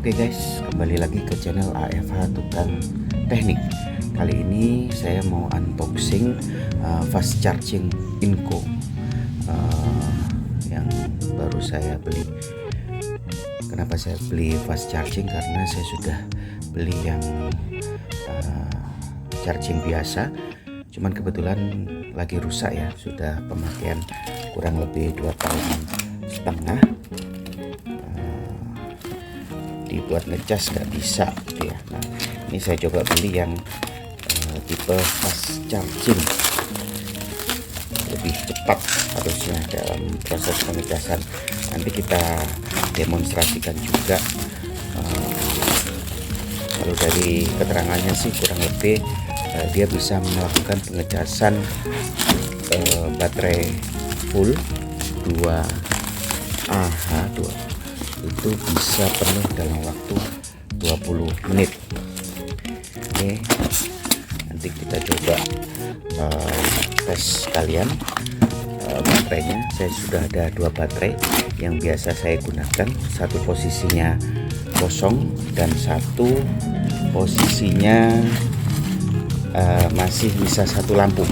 Oke guys, kembali lagi ke channel AFH Tukang Teknik. Kali ini saya mau unboxing fast charging Inco yang baru saya beli. Kenapa saya beli fast charging? Karena saya sudah beli yang charging biasa, cuman kebetulan lagi rusak ya, sudah pemakaian kurang lebih 2,5 tahun. Dibuat ngecas nggak bisa gitu ya. Nah, ini saya coba beli yang tipe fast charging, lebih cepat harusnya dalam proses pengecasan. Nanti kita demonstrasikan juga. Kalau dari keterangannya sih kurang lebih dia bisa melakukan pengecasan baterai full 2Ah itu bisa penuh dalam waktu 20 menit. Oke, nanti kita coba tes sekalian baterainya. Saya sudah ada 2 baterai yang biasa saya gunakan, satu posisinya kosong dan satu posisinya masih bisa satu lampu.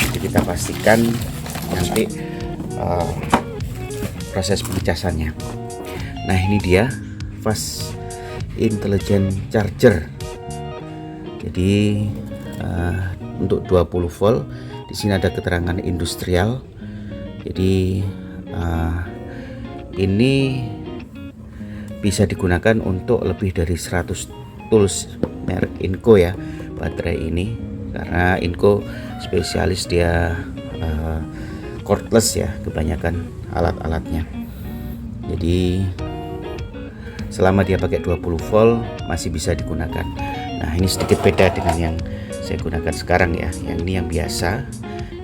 Jadi kita pastikan nanti proses pengecasannya. Nah, ini dia fast intelligent charger. Jadi untuk 20 volt, di sini ada keterangan industrial. Jadi ini bisa digunakan untuk lebih dari 100 tools merek Inco ya, baterai ini, karena Inco spesialis dia cordless ya, kebanyakan alat-alatnya. Jadi selama dia pakai 20 volt masih bisa digunakan. Nah, ini sedikit beda dengan yang saya gunakan sekarang ya. Yang ini yang biasa,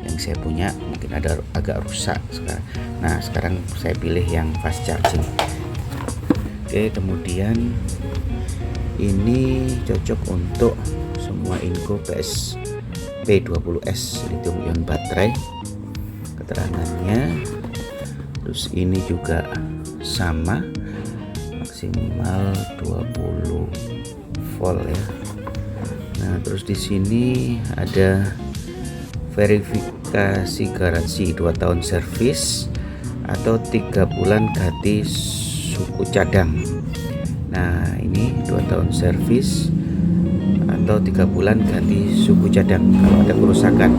yang saya punya mungkin ada agak rusak sekarang. Nah, sekarang saya pilih yang fast charging. Oke, kemudian ini cocok untuk semua Inco PSP20S lithium ion baterai keterangannya. Terus ini juga sama, maksimal 20 volt ya. Nah, terus di sini ada verifikasi garansi 2 tahun servis atau 3 bulan ganti suku cadang. Nah, ini 2 tahun servis atau 3 bulan ganti suku cadang kalau ada kerusakan.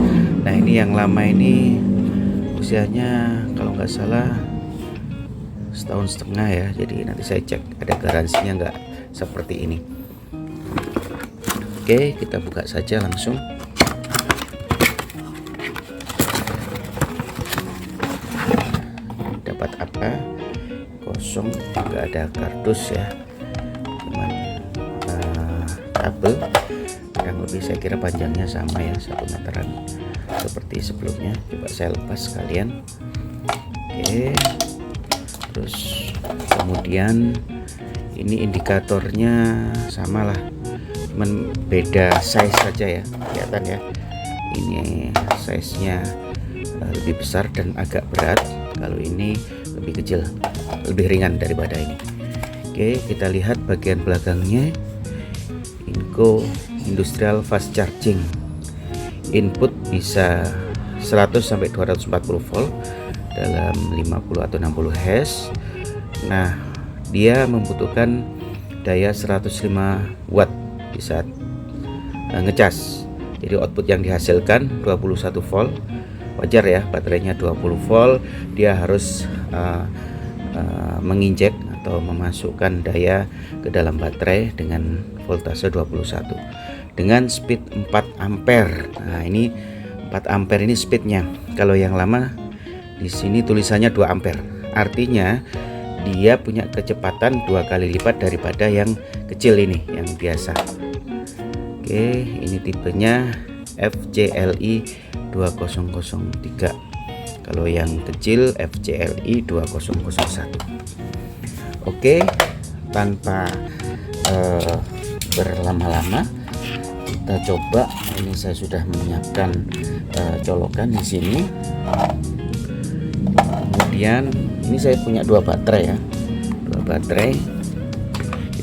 Nah, ini yang lama ini usianya kalau nggak salah 1,5 tahun ya. Jadi nanti saya cek ada garansinya nggak seperti ini. Oke, kita buka saja langsung. Dapat apa? Kosong, nggak ada kardus ya, cuman kabel. Kurang lebih saya kira panjangnya sama ya, 1 meteran seperti sebelumnya. Coba saya lepas sekalian. Oke, terus kemudian ini indikatornya sama lah, cuman beda size saja ya, kelihatan ya. Ini size nya lebih besar dan agak berat, kalau ini lebih kecil, lebih ringan daripada ini. Oke, kita lihat bagian belakangnya. Inco Industrial Fast Charging, input bisa 100 sampai 240 volt dalam 50 atau 60 Hz. Nah, dia membutuhkan daya 105 watt di saat ngecas. Jadi output yang dihasilkan 21 volt. Wajar ya, baterainya 20 volt, dia harus menginjek atau memasukkan daya ke dalam baterai dengan voltase 21 dengan speed 4 ampere. Nah, ini 4 ampere ini speednya. Kalau yang lama di sini tulisannya 2 ampere. Artinya dia punya kecepatan 2 kali lipat daripada yang kecil ini, yang biasa. Oke, ini tipenya FCLI 2003. Kalau yang kecil FCLI 2001. Oke, tanpa berlama-lama kita coba. Ini saya sudah menyiapkan colokan di sini. Kemudian ini saya punya 2 baterai ya, 2 baterai.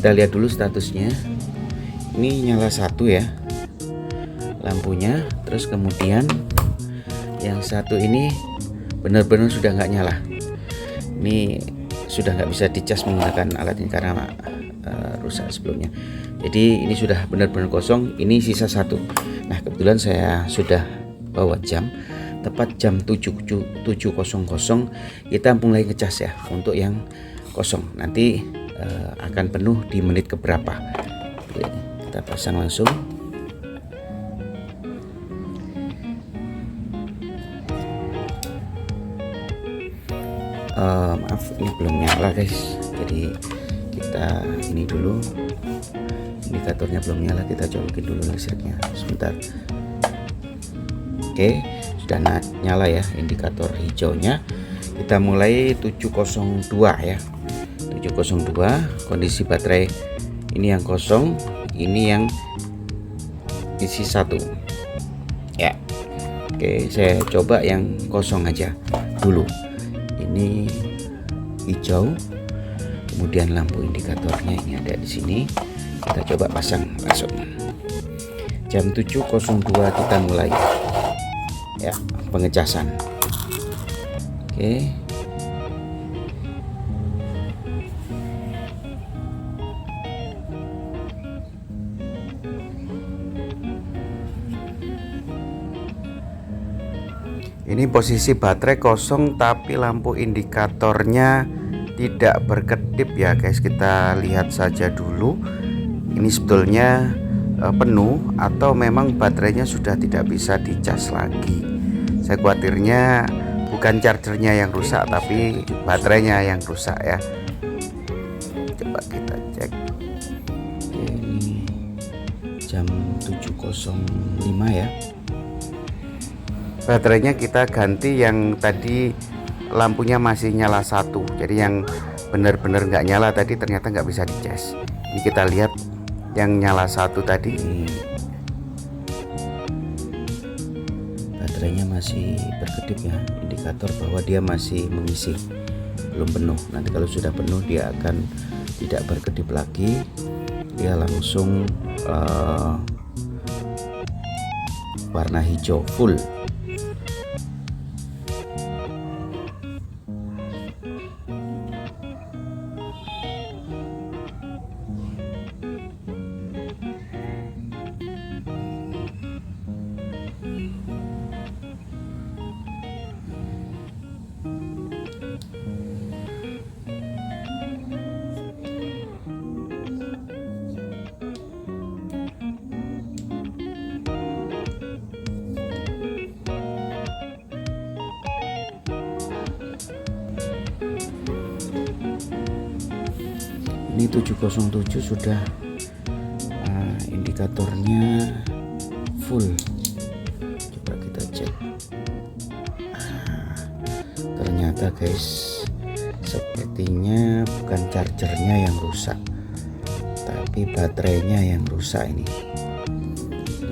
kita lihat dulu statusnya. Ini nyala 1 ya lampunya, terus kemudian yang satu ini benar-benar sudah nggak nyala. Ini sudah nggak bisa dicas menggunakan alat ini karena rusak sebelumnya. Jadi ini sudah benar-benar kosong. Ini sisa 1. Nah, kebetulan saya sudah bawa jam, tepat jam 7.00 kita mulai ngecas ya untuk yang kosong. Nanti akan penuh di menit keberapa. Oke, kita pasang langsung. Maaf, ini belum nyala guys, jadi kita ini dulu, indikatornya belum nyala, kita colokin dulu listriknya sebentar. Oke, sudah nyala ya indikator hijaunya. Kita mulai 702 ya, 702. Kondisi baterai ini yang kosong, ini yang isi 1 ya. Oke, saya coba yang kosong aja dulu. Ini hijau, kemudian lampu indikatornya ini ada di sini. Kita coba pasang langsung. Jam 7.02 kita mulai ya pengecasan. Oke. Ini posisi baterai kosong tapi lampu indikatornya tidak berkedip ya guys. Kita lihat saja dulu. Ini sebetulnya penuh atau memang baterainya sudah tidak bisa dicas lagi. Saya khawatirnya bukan chargernya yang rusak tapi baterainya yang rusak ya. Coba kita cek. Ini jam 7.05 ya. Baterainya kita ganti yang tadi lampunya masih nyala 1, jadi yang benar-benar nggak nyala tadi ternyata nggak bisa dicas. Ini kita lihat yang nyala 1 tadi, baterainya masih berkedip ya, indikator bahwa dia masih mengisi, belum penuh. Nanti kalau sudah penuh dia akan tidak berkedip lagi, dia langsung warna hijau full. Ini 707 sudah indikatornya full. Coba kita cek. Ternyata guys, sepertinya bukan chargernya yang rusak tapi baterainya yang rusak ini.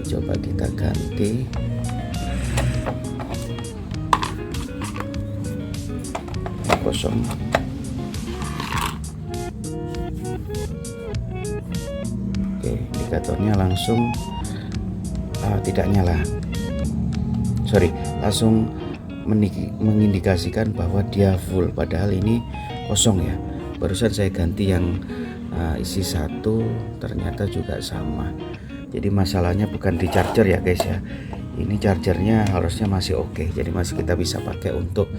Coba kita ganti. Kosong. Indikatornya langsung tidak nyala, langsung mengindikasikan bahwa dia full, padahal ini kosong ya. Barusan saya ganti yang isi 1, ternyata juga sama. Jadi masalahnya bukan di charger ya guys ya, ini chargernya harusnya masih oke, jadi masih kita bisa pakai untuk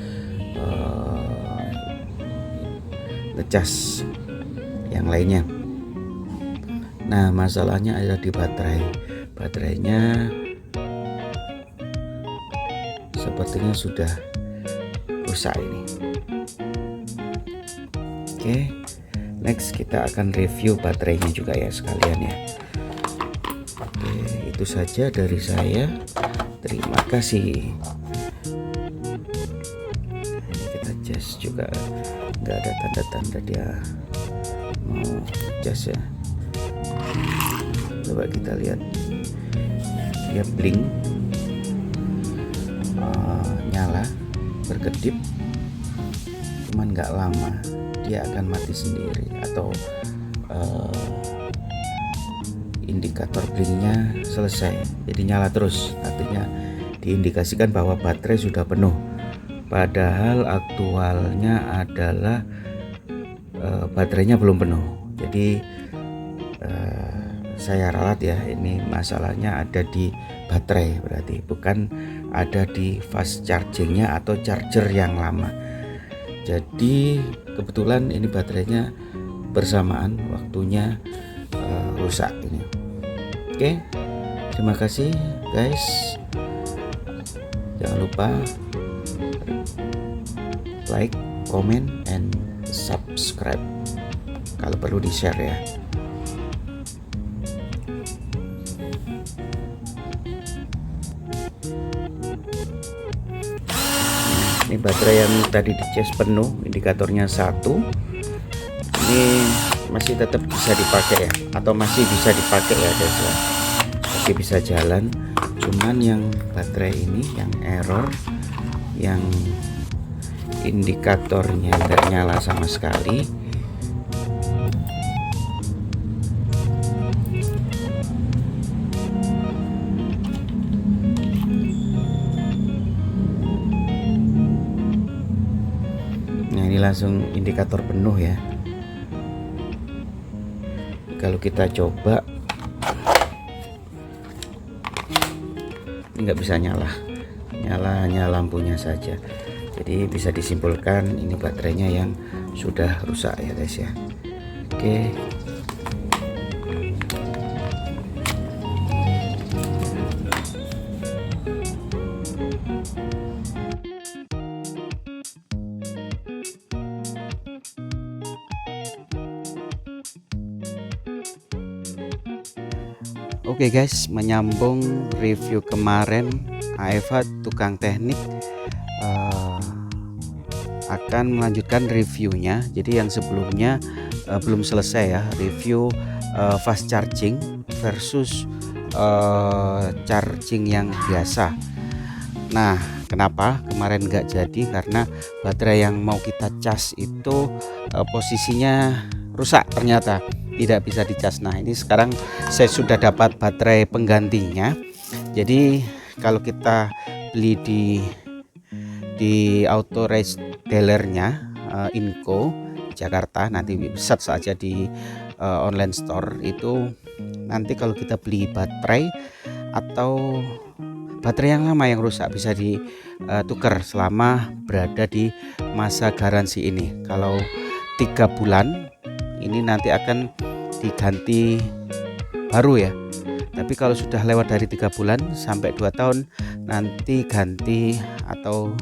ngecas yang lainnya. Nah, masalahnya ada di baterai. Baterainya sepertinya sudah rusak ini. Oke, next kita akan review baterainya juga ya sekalian ya. Oke, itu saja dari saya. Terima kasih. Ini kita cas juga, nggak ada tanda-tanda dia mau cas ya. Coba kita lihat, dia blink, nyala, berkedip, cuman nggak lama dia akan mati sendiri atau indikator blinknya selesai, jadi nyala terus, artinya diindikasikan bahwa baterai sudah penuh. Padahal aktualnya adalah baterainya belum penuh. Jadi saya ralat ya, ini masalahnya ada di baterai, berarti bukan ada di fast chargingnya atau charger yang lama. Jadi kebetulan ini baterainya bersamaan waktunya rusak ini. Oke, terima kasih guys, jangan lupa like, comment, and subscribe, kalau perlu di share ya. Ini baterai yang tadi dicas penuh, indikatornya 1. Ini masih tetap bisa dipakai ya, atau masih bisa dipakai ya guys ya, masih bisa jalan. Cuman yang baterai ini yang error, yang indikatornya nggak nyala sama sekali. Nah ini langsung indikator penuh ya. Kalau kita coba ini nggak bisa nyala hanya lampunya saja. Jadi bisa disimpulkan ini baterainya yang sudah rusak ya guys ya. Oke. Oke guys, menyambung review kemarin, Aeva tukang teknik akan melanjutkan reviewnya. Jadi yang sebelumnya belum selesai ya, review fast charging versus charging yang biasa. Nah kenapa kemarin nggak jadi? Karena baterai yang mau kita cas itu posisinya rusak, ternyata tidak bisa dicas. Nah ini sekarang saya sudah dapat baterai penggantinya. Jadi kalau kita beli di auto retailernya Inco Jakarta, nanti search saja di online store itu, nanti kalau kita beli baterai atau baterai yang lama yang rusak bisa ditukar selama berada di masa garansi ini. Kalau 3 bulan ini nanti akan diganti baru ya, tapi kalau sudah lewat dari 3 bulan sampai 2 tahun nanti ganti atau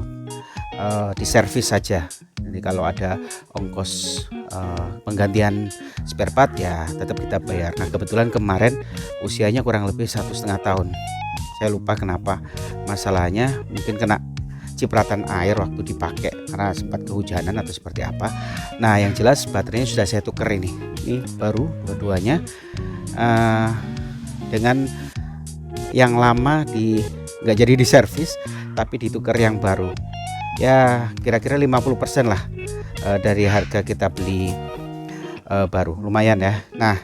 diservis saja. Jadi kalau ada ongkos penggantian spare part ya tetap kita bayar. Nah kebetulan kemarin usianya kurang lebih 1,5 tahun, saya lupa kenapa masalahnya, mungkin kena cipratan air waktu dipakai karena sempat kehujanan atau seperti apa. Nah yang jelas baterainya sudah saya tuker ini baru dua-duanya, dengan yang lama nggak jadi diservis tapi ditukar yang baru ya, kira-kira 50% lah dari harga kita beli baru, lumayan ya. Nah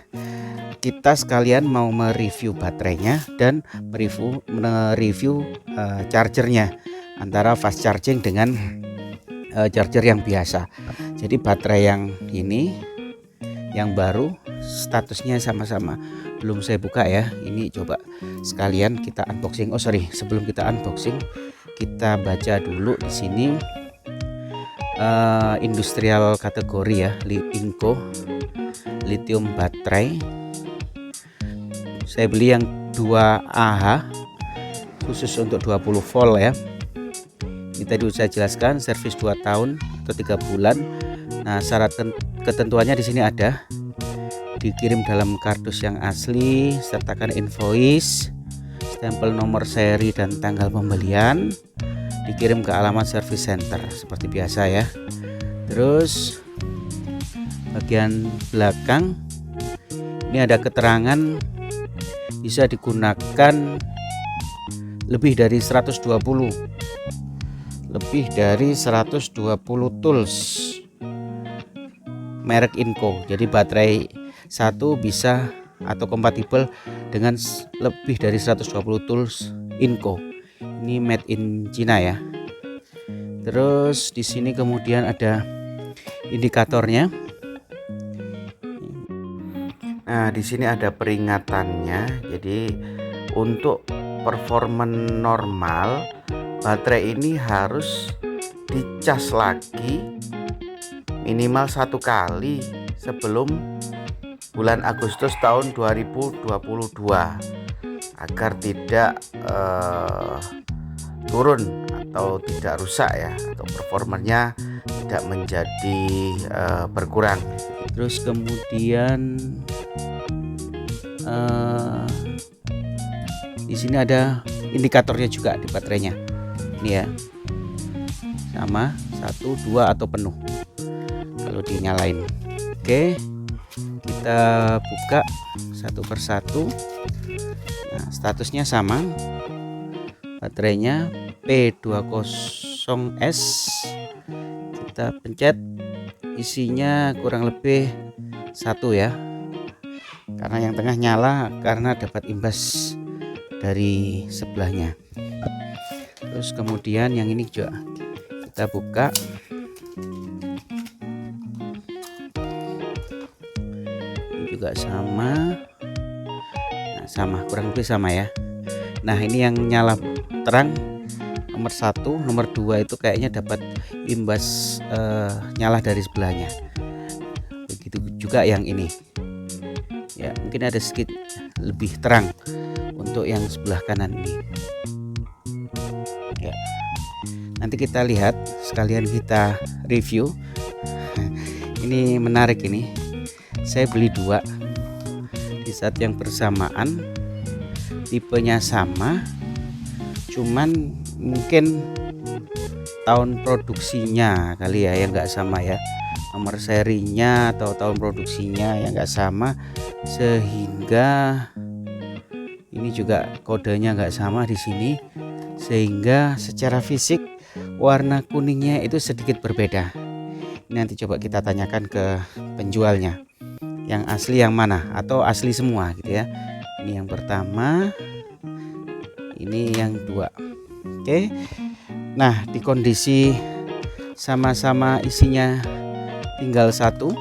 kita sekalian mau mereview baterainya dan mereview chargernya, antara fast charging dengan charger yang biasa. Jadi baterai yang ini yang baru statusnya sama-sama belum saya buka ya. Ini coba sekalian kita unboxing. Oh sorry, sebelum kita unboxing kita baca dulu di sini industrial kategori ya, Inco lithium baterai. Saya beli yang 2Ah khusus untuk 20 volt ya. Ini tadi saya jelaskan, servis 2 tahun atau 3 bulan. Nah syarat ketentuannya di sini ada, dikirim dalam kardus yang asli, sertakan invoice, stempel nomor seri dan tanggal pembelian, dikirim ke alamat service center seperti biasa ya. Terus bagian belakang ini ada keterangan bisa digunakan lebih dari 120 tools merek Inco. Jadi baterai satu bisa atau kompatibel dengan lebih dari 120 tools Inco. Ini made in China ya. Terus di sini kemudian ada indikatornya. Nah, di sini ada peringatannya. Jadi untuk performa normal baterai ini harus dicas lagi minimal 1 kali sebelum bulan Agustus tahun 2022 agar tidak turun atau tidak rusak ya, atau performanya tidak menjadi berkurang. Terus kemudian di sini ada indikatornya juga di baterainya. Ini ya, sama 1, 2 atau penuh kalau dinyalain. Oke, kita buka satu persatu. Nah, statusnya sama, baterainya P20S. Kita pencet, isinya kurang lebih 1 ya, karena yang tengah nyala karena dapat imbas dari sebelahnya. Terus kemudian yang ini juga kita buka. Ini juga sama. Nah, sama, kurang lebih sama ya. Nah, ini yang nyala terang nomor 1, nomor 2 itu kayaknya dapat imbas nyala dari sebelahnya. Begitu juga yang ini. Ya, mungkin ada sedikit lebih terang untuk yang sebelah kanan ini. Ya. Nanti kita lihat, sekalian kita review. Ini menarik ini. Saya beli 2 di saat yang bersamaan, tipenya sama, cuman mungkin tahun produksinya kali ya yang nggak sama ya, nomor serinya atau tahun produksinya yang nggak sama, sehingga ini juga kodenya nggak sama di sini, sehingga secara fisik warna kuningnya itu sedikit berbeda. Nanti coba kita tanyakan ke penjualnya, yang asli yang mana atau asli semua gitu ya. Ini yang pertama, ini yang 2. Oke. Nah, di kondisi sama-sama isinya tinggal 1,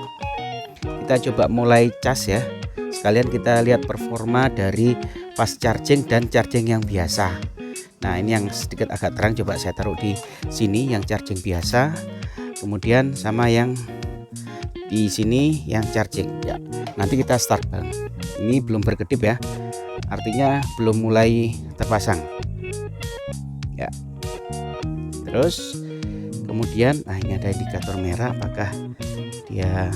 kita coba mulai cas ya. Sekalian kita lihat performa dari fast charging dan charging yang biasa. Nah, ini yang sedikit agak terang, coba saya taruh di sini yang charging biasa, kemudian sama yang di sini yang charging ya. Nanti kita start bang. Ini belum berkedip ya, artinya belum mulai terpasang ya. Terus kemudian ini ada indikator merah, apakah dia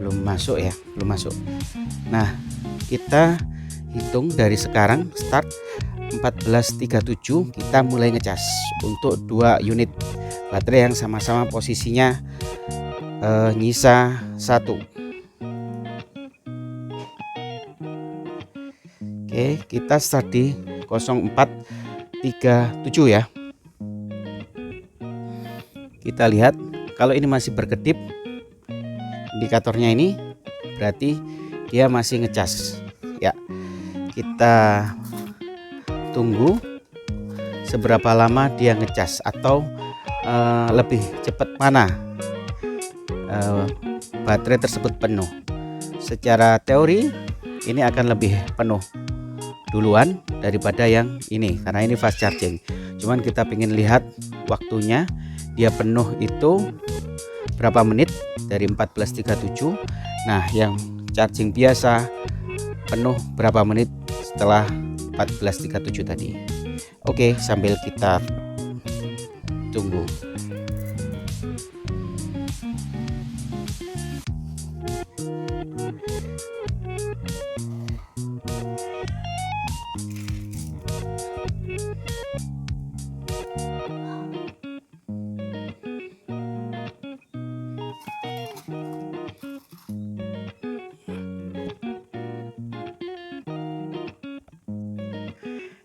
belum masuk ya, belum masuk. Nah, kita hitung dari sekarang, start 14.37 kita mulai ngecas untuk 2 unit baterai yang sama-sama posisinya nyisa 1. Oke, kita start di 04.37 ya. Kita lihat kalau ini masih berkedip indikatornya ini, berarti dia masih ngecas ya. Kita tunggu seberapa lama dia ngecas, atau lebih cepat mana baterai tersebut penuh. Secara teori ini akan lebih penuh duluan daripada yang ini, karena ini fast charging. Cuman kita ingin lihat waktunya dia penuh itu berapa menit dari 14.37. Nah, yang charging biasa penuh berapa menit setelah 14.37 tadi. Oke, sambil kita tunggu.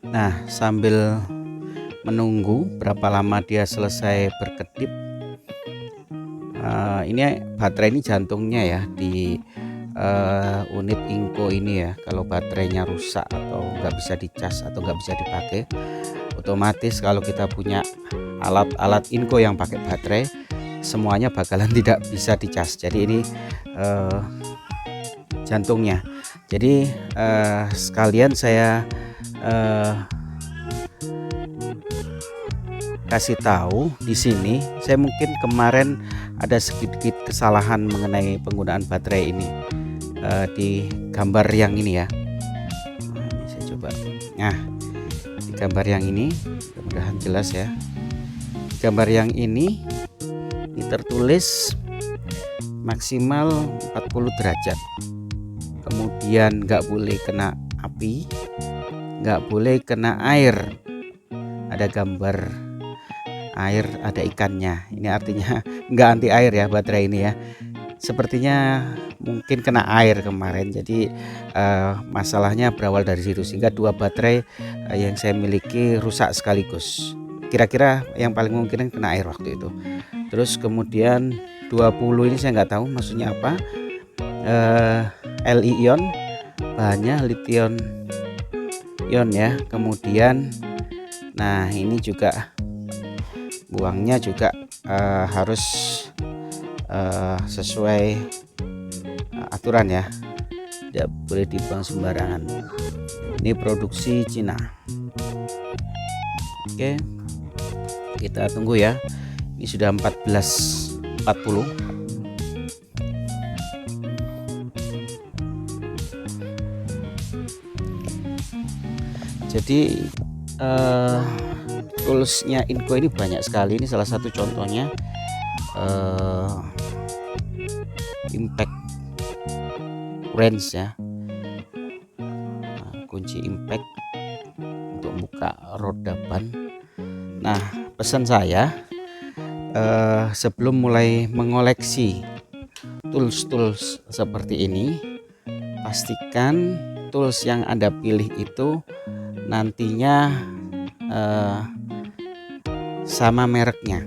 Nah, sambil menunggu berapa lama dia selesai berkedip, ini baterai ini jantungnya ya di unit Inco ini ya, kalau baterainya rusak atau nggak bisa dicas atau nggak bisa dipakai, otomatis kalau kita punya alat-alat Inco yang pakai baterai, semuanya bakalan tidak bisa dicas. Jadi ini jantungnya. Jadi sekalian saya kasih tahu di sini. Saya mungkin kemarin ada sedikit kesalahan mengenai penggunaan baterai ini di gambar yang ini ya. Nah, ini saya coba. Nah, di gambar yang ini mudah-mudahan jelas ya. Di gambar yang ini tertulis maksimal 40 derajat. Kemudian nggak boleh kena api, nggak boleh kena air. Ada gambar air, ada ikannya. Ini artinya nggak anti air ya baterai ini ya. Sepertinya mungkin kena air kemarin, jadi masalahnya berawal dari situ, sehingga dua baterai yang saya miliki rusak sekaligus. Kira-kira yang paling mungkin kena air waktu itu. Terus kemudian 20 ini saya nggak tahu maksudnya apa. Li-ion, bahannya lithium ion ya. Kemudian nah ini juga buangnya juga harus sesuai aturan ya, tidak boleh dibuang sembarangan. Ini produksi Cina. Oke, kita tunggu ya. Ini sudah 14.40. Jadi toolsnya Inco ini banyak sekali. Ini salah satu contohnya, impact wrench ya, kunci impact untuk buka roda ban. Nah, pesan saya sebelum mulai mengoleksi tools seperti ini, pastikan tools yang Anda pilih itu nantinya sama mereknya.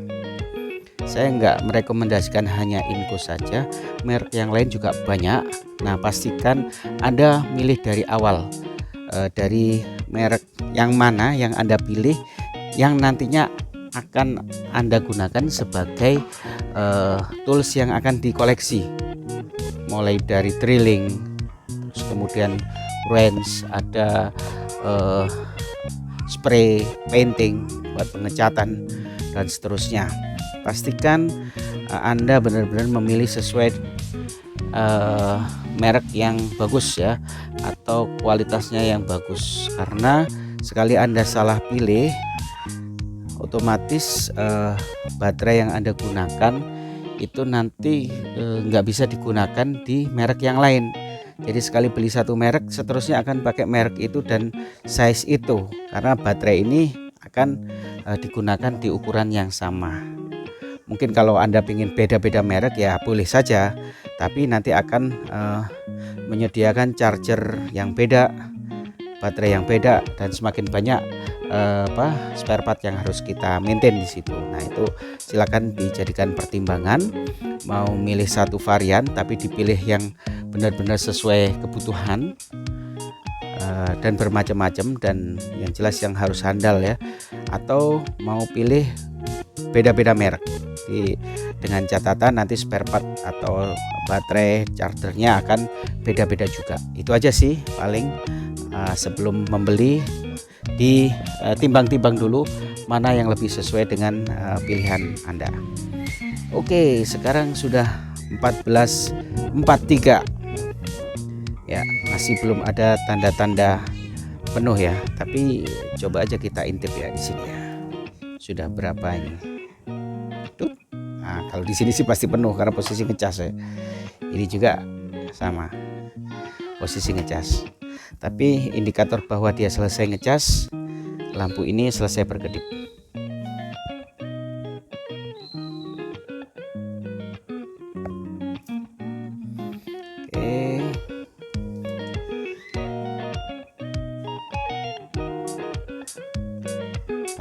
Saya nggak merekomendasikan hanya Inco saja, merek yang lain juga banyak. Nah, pastikan Anda milih dari awal dari merek yang mana yang Anda pilih, yang nantinya akan Anda gunakan sebagai tools yang akan dikoleksi, mulai dari drilling, terus kemudian wrench, ada spray painting buat pengecatan dan seterusnya. Pastikan Anda benar-benar memilih sesuai merek yang bagus ya, atau kualitasnya yang bagus, karena sekali Anda salah pilih, otomatis baterai yang Anda gunakan itu nanti nggak bisa digunakan di merek yang lain. Jadi sekali beli satu merek, seterusnya akan pakai merek itu dan size itu, karena baterai ini akan digunakan di ukuran yang sama. Mungkin kalau Anda ingin beda-beda merek ya boleh saja, tapi nanti akan menyediakan charger yang beda, baterai yang beda, dan semakin banyak spare part yang harus kita maintain di situ. Nah, itu silakan dijadikan pertimbangan. Mau milih satu varian tapi dipilih yang benar-benar sesuai kebutuhan dan bermacam-macam, dan yang jelas yang harus handal ya, atau mau pilih beda-beda merek dengan catatan nanti spare part atau baterai chargernya akan beda-beda juga. Itu aja sih paling. Sebelum membeli ditimbang-timbang dulu mana yang lebih sesuai dengan pilihan Anda. Oke, sekarang sudah 14.43 ya, masih belum ada tanda-tanda penuh ya, tapi coba aja kita intip ya di sini ya. Sudah berapa ini? Tuh. Nah, kalau di sini sih pasti penuh karena posisi ngecas ya. Ini juga sama, posisi ngecas. Tapi indikator bahwa dia selesai ngecas, lampu ini selesai berkedip. Oke.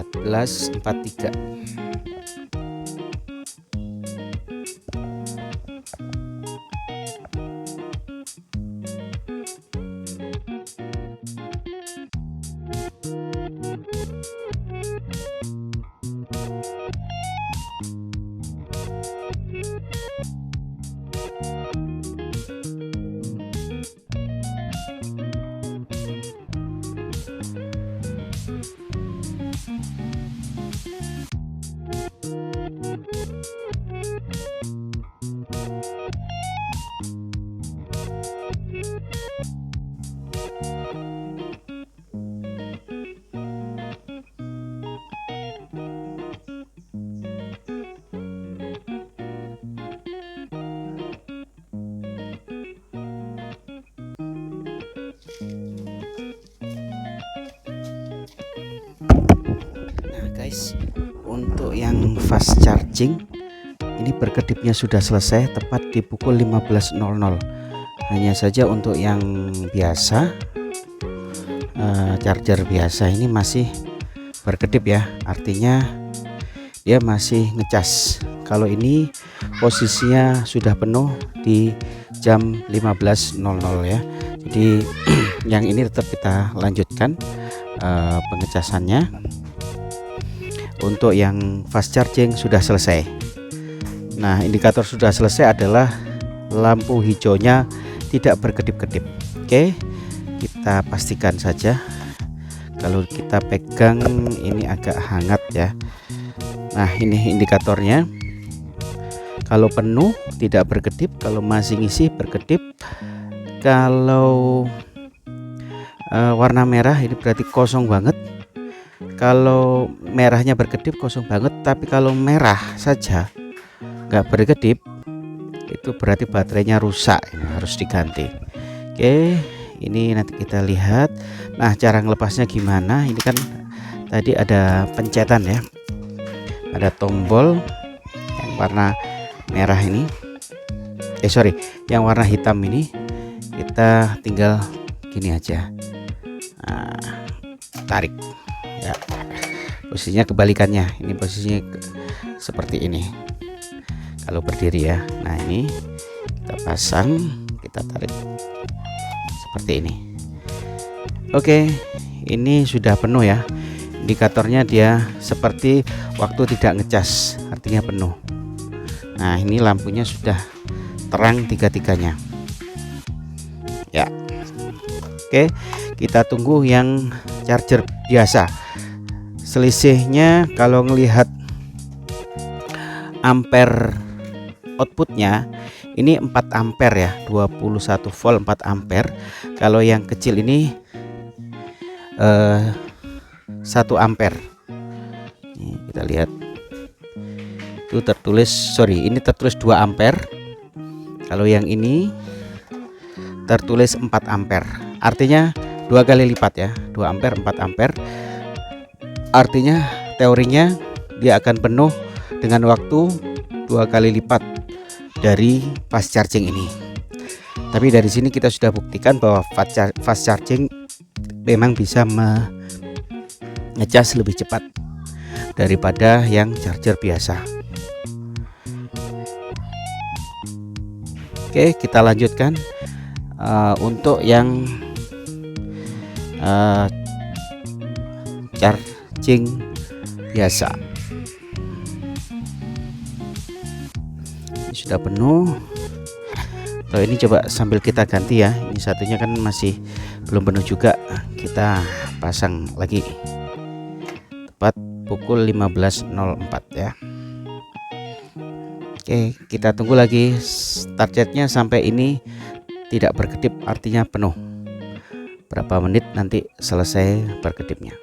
14.43. guys, untuk yang fast charging ini berkedipnya sudah selesai tepat di pukul 15.00. Hanya saja untuk yang biasa, charger biasa ini masih berkedip ya, artinya dia masih ngecas. Kalau ini posisinya sudah penuh di jam 15.00 ya. Jadi yang ini tetap kita lanjutkan pengecasannya. Untuk yang fast charging sudah selesai. Nah, indikator sudah selesai adalah lampu hijaunya tidak berkedip-kedip. Oke, kita pastikan saja. Kalau kita pegang ini agak hangat ya. Nah, ini indikatornya. Kalau penuh tidak berkedip, kalau masih ngisi berkedip. Kalau warna merah ini berarti kosong banget. Kalau merahnya berkedip kosong banget, tapi kalau merah saja nggak berkedip itu berarti baterainya rusak, ini harus diganti. Oke, ini nanti kita lihat. Nah, cara ngelepasnya gimana? Ini kan tadi ada pencetan ya, ada tombol yang warna merah ini, yang warna hitam ini kita tinggal gini aja, tarik ya. Posisinya kebalikannya, ini posisinya seperti ini kalau berdiri ya. Nah, ini kita pasang, kita tarik seperti ini. Oke, ini sudah penuh ya. Indikatornya dia seperti waktu tidak ngecas, artinya penuh. Nah, ini lampunya sudah terang tiga-tiganya ya. Oke, kita tunggu yang charger biasa. Selisihnya kalau ngelihat ampere outputnya ini 4 ampere ya, 21 volt 4 ampere. Kalau yang kecil ini 1 ampere. Nih, kita lihat itu ini tertulis 2 ampere. Kalau yang ini tertulis 4 ampere, artinya 2 kali lipat ya, 2 ampere 4 ampere. Artinya teorinya dia akan penuh dengan waktu 2 kali lipat dari fast charging ini. Tapi dari sini kita sudah buktikan bahwa fast charging memang bisa ngecas lebih cepat daripada yang charger biasa. Oke, kita lanjutkan untuk yang charging biasa. Ini sudah penuh. Kalau ini coba sambil kita ganti ya. Ini satunya kan masih belum penuh juga. Kita pasang lagi tepat pukul 15.04 ya. Oke, kita tunggu lagi targetnya sampai ini tidak berkedip, artinya penuh. Berapa menit nanti selesai berkedipnya.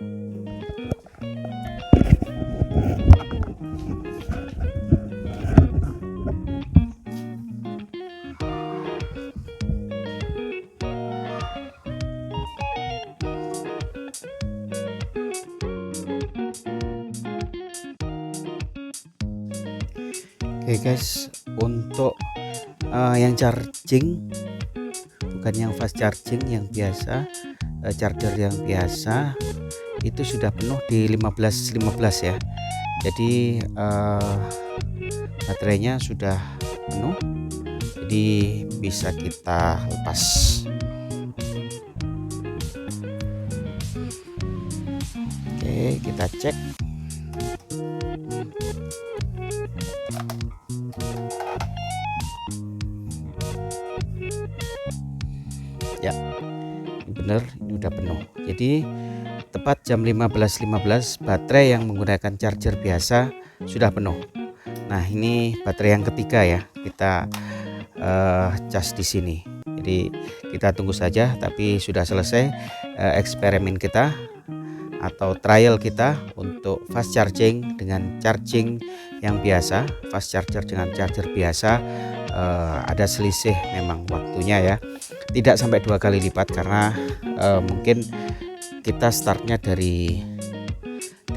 Oke guys, untuk yang charging, bukan yang fast charging, yang biasa, charger yang biasa itu sudah penuh di 15.15 ya. Jadi baterainya sudah penuh, jadi bisa kita lepas. Oke, kita cek. Ya, ini benar, ini udah penuh. Jadi tepat jam 15.15 baterai yang menggunakan charger biasa sudah penuh. Nah, ini baterai yang ketiga ya, kita cas di sini. Jadi kita tunggu saja, tapi sudah selesai eksperimen kita atau trial kita untuk fast charging dengan charging yang biasa. Fast charger dengan charger biasa ada selisih memang waktunya ya, tidak sampai 2 kali lipat karena mungkin kita startnya dari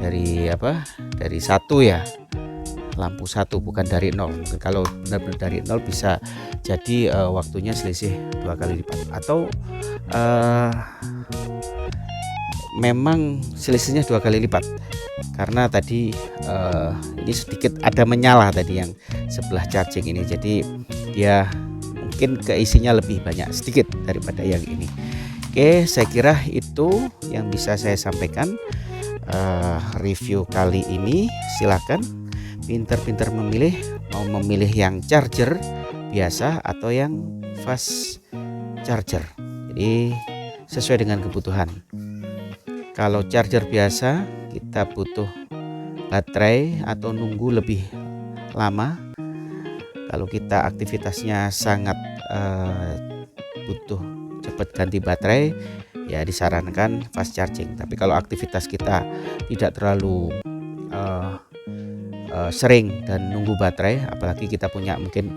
dari apa? Dari 1 ya. Lampu 1 bukan dari 0. Mungkin kalau benar-benar dari 0 bisa jadi waktunya selisih 2 kali lipat, atau memang selisihnya 2 kali lipat karena tadi ini sedikit ada menyala tadi yang sebelah charging ini, jadi dia mungkin keisinya lebih banyak sedikit daripada yang ini. Oke, saya kira itu yang bisa saya sampaikan review kali ini. Silakan pinter-pinter memilih, mau memilih yang charger biasa atau yang fast charger, jadi sesuai dengan kebutuhan. Kalau charger biasa kita butuh baterai atau nunggu lebih lama. Kalau kita aktivitasnya sangat butuh cepat ganti baterai, ya disarankan fast charging. Tapi kalau aktivitas kita tidak terlalu sering dan nunggu baterai, apalagi kita punya mungkin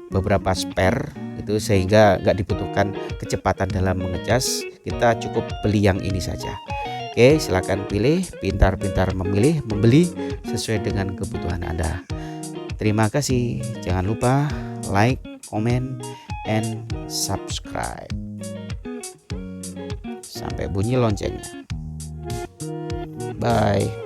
beberapa spare itu sehingga nggak dibutuhkan kecepatan dalam mengecas, kita cukup beli yang ini saja. Oke, silakan pilih, pintar-pintar memilih, membeli sesuai dengan kebutuhan Anda. Terima kasih. Jangan lupa like, comment, and subscribe. Sampai bunyi loncengnya. Bye.